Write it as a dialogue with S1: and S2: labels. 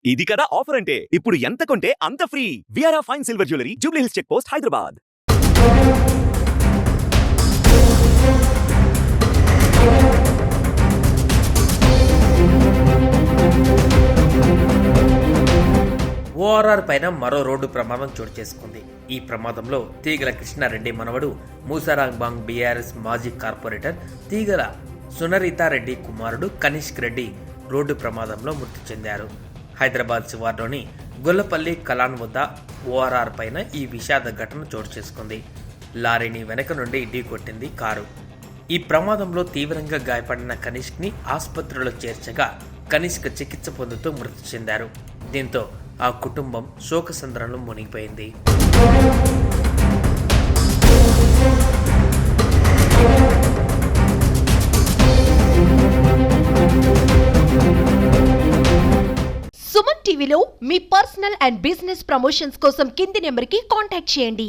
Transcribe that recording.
S1: ఇది కదా ఆఫర్ అంటే. ఇప్పుడు ఎంత కొంటే అంత ఫ్రీ. విఆర్ఆ fine silver jewellery, Jubilee Hills check post, Hyderabad.
S2: ORR పైన మరో రోడ్డు ప్రమాదం చోటు చేసుకుంది. ఈ ప్రమాదంలో తీగల కృష్ణారెడ్డి మనవడు మూసారాంబాంగ్ బీఆర్ఎస్ మాజీ కార్పొరేటర్ తీగల సునరీతారెడ్డి కుమారుడు కనిష్క్ రెడ్డి రోడ్డు ప్రమాదంలో మృతి చెందారు. హైదరాబాద్ శివార్లోని గొల్లపల్లి కలాన్ వద్ద ఓఆర్ఆర్ పైన ఈ విషాద ఘటన చోటు చేసుకుంది. లారీని వెనక నుండి ఢీకొట్టింది కారు. ఈ ప్రమాదంలో తీవ్రంగా గాయపడిన కనిష్క్ని ఆసుపత్రిలో చేర్చగా కనిష్క్ చికిత్స పొందుతూ మృతి చెందారు. దీంతో ఆ కుటుంబం శోకసంద్రంలో మునిగిపోయింది.
S3: సుమన్ టీవీలో మీ పర్సనల్ అండ్ బిజినెస్ ప్రమోషన్స్ కోసం కింది నెంబర్కి కాంటాక్ట్ చేయండి.